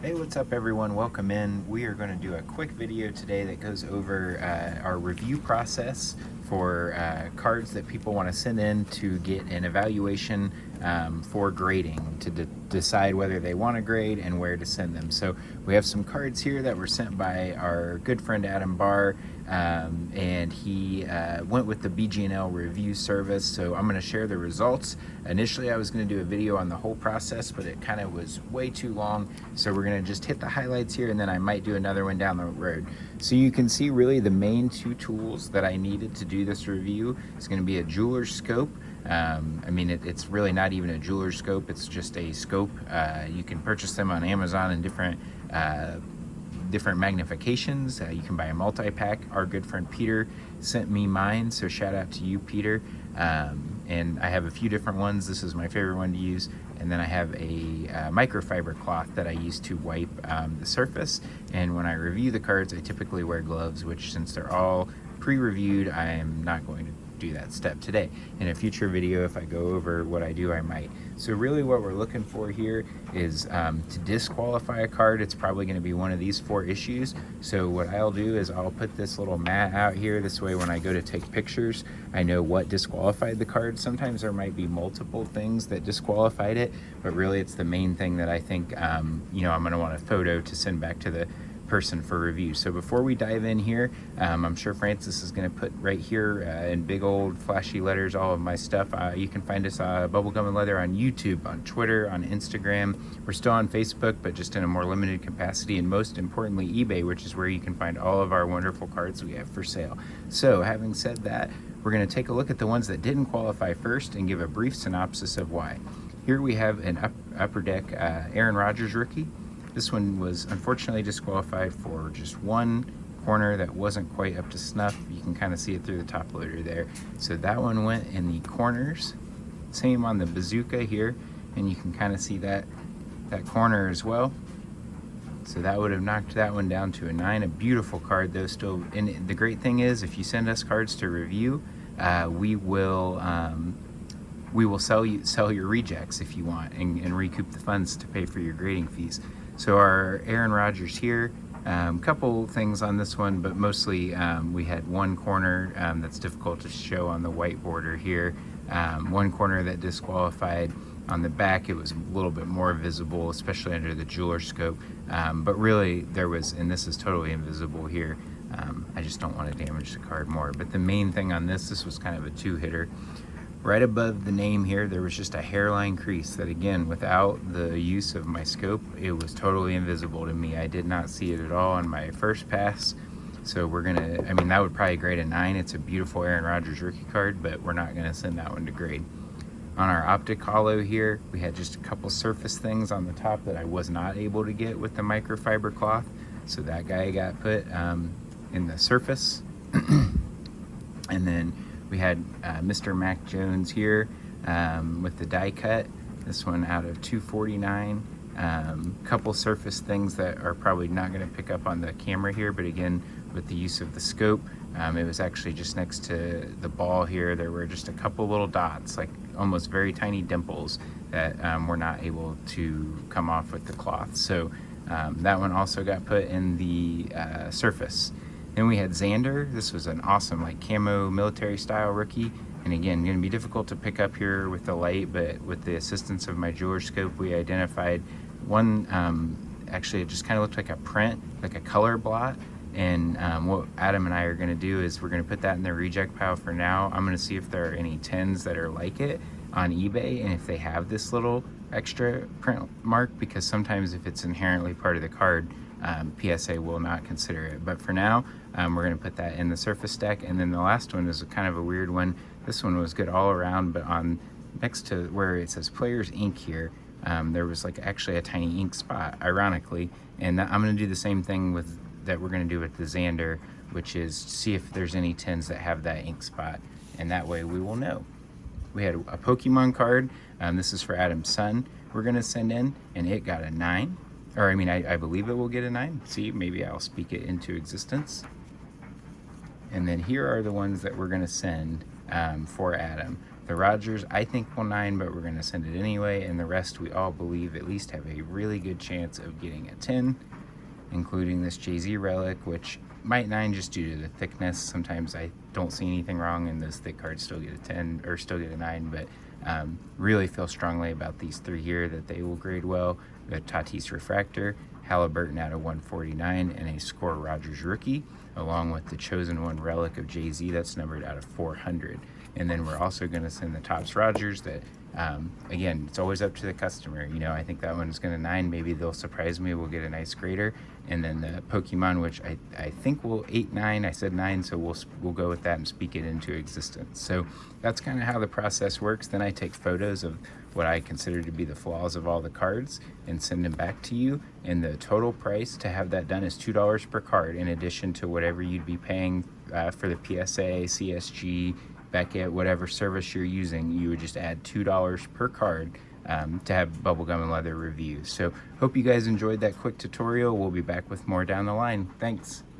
Hey, what's up everyone? Welcome in. We are going to do a quick video today that goes over our review process for cards that people want to send in to get an evaluation for grading, to decide whether they want to grade and where to send them. So we have some cards here that were sent by our good friend Adam Barr, and he went with the BG&L review service. So I'm going to share the results. Initially I was going to do a video on the whole process, but it kind of was way too long, so we're going to just hit the highlights here, and then I might do another one down the road. So you can see really the main two tools that I needed to do this review is going to be a jeweler's scope. I mean, it's really not even a jeweler's scope, it's just a scope. You can purchase them on Amazon in different magnifications. You can buy a multi-pack. Our good friend Peter sent me mine, so shout out to you, Peter. And I have a few different ones. This is my favorite one to use. And then I have a microfiber cloth that I use to wipe the surface. And when I review the cards, I typically wear gloves, which, since they're all pre-reviewed, I am not going to do that step today. In a future video, if I go over what I do, I might. So really what we're looking for here is to disqualify a card. It's probably going to be one of these 4 issues. So what I'll do is I'll put this little mat out here. This way when I go to take pictures, I know what disqualified the card. Sometimes there might be multiple things that disqualified it, but really it's the main thing that I think I'm going to want a photo to send back to the person for review. So before we dive in here, I'm sure Francis is going to put right here in big old flashy letters all of my stuff. You can find us Bubblegum and Leather on YouTube, on Twitter, on Instagram. We're still on Facebook, but just in a more limited capacity, and most importantly eBay, which is where you can find all of our wonderful cards we have for sale. So having said that, we're going to take a look at the ones that didn't qualify first and give a brief synopsis of why. Here we have an upper deck Aaron Rodgers rookie. This one was unfortunately disqualified for just one corner that wasn't quite up to snuff. You can kind of see it through the top loader there. So that one went in the corners. Same on the bazooka here, and you can kind of see that corner as well. So that would have knocked that one down to a 9. A beautiful card though still. And the great thing is, if you send us cards to review, we will sell your rejects if you want, and recoup the funds to pay for your grading fees. So our Aaron Rodgers here, couple things on this one, but mostly we had one corner that's difficult to show on the white border here. One corner that disqualified. On the back it was a little bit more visible, especially under the jeweler scope, but really there was, and this is totally invisible here. I just don't want to damage the card more. But the main thing on this was kind of a 2-hitter. Right above the name here, there was just a hairline crease that, again, without the use of my scope, it was totally invisible to me. I did not see it at all on my first pass. So we're gonna, I mean, that would probably grade a 9. It's a beautiful Aaron Rodgers rookie card, but we're not gonna send that one to grade. On our optic hollow here, we had just a couple surface things on the top that I was not able to get with the microfiber cloth. So that guy got put in the surface. And then we had Mr. Mac Jones here with the die cut. This one out of 249. Couple surface things that are probably not going to pick up on the camera here, but again, with the use of the scope, it was actually just next to the ball here. There were just a couple little dots, like almost very tiny dimples, that were not able to come off with the cloth. So that one also got put in the surface. Then we had Xander. This was an awesome, like, camo military style rookie. And again, going to be difficult to pick up here with the light, but with the assistance of my jeweler scope, we identified one. Actually, it just kind of looked like a print, like a color blot. And what Adam and I are going to do is we're going to put that in the reject pile for now. I'm going to see if there are any 10s that are like it on eBay, and if they have this little extra print mark, because sometimes if it's inherently part of the card, PSA will not consider it. But for now, we're going to put that in the surface deck. And then the last one is kind of a weird one. This one was good all around, but on next to where it says Players Ink here, there was like actually a tiny ink spot, ironically. And I'm going to do the same thing with that we're going to do with the Xander, which is see if there's any 10s that have that ink spot, and that way we will know. We had a Pokemon card. This is for Adam's son. We're going to send in, and it got a 9. Or I mean, I believe it will get a 9. See, maybe I'll speak it into existence. And then here are the ones that we're going to send for Adam. The Rogers, I think will 9, but we're going to send it anyway. And the rest, we all believe at least have a really good chance of getting a 10, including this Jay-Z relic, which might 9 just due to the thickness. Sometimes I don't see anything wrong, and those thick cards still get a 10 or still get a 9, but really feel strongly about these 3 here that they will grade well. The Tatis Refractor, Halliburton out of 149, and a Score Rogers rookie, along with the Chosen One relic of Jay-Z that's numbered out of 400. And then we're also going to send the Topps Rogers that, again, it's always up to the customer. You know, I think that one's going to 9. Maybe they'll surprise me. We'll get a nice grader. And then the Pokemon, which I think will 8, 9. I said 9, so we'll go with that and speak it into existence. So that's kind of how the process works. Then I take photos of what I consider to be the flaws of all the cards and send them back to you. And the total price to have that done is $2 per card, in addition to whatever you'd be paying for the PSA, CSG, Beckett, whatever service you're using. You would just add $2 per card to have Bubblegum and Leather reviews. So hope you guys enjoyed that quick tutorial. We'll be back with more down the line. Thanks.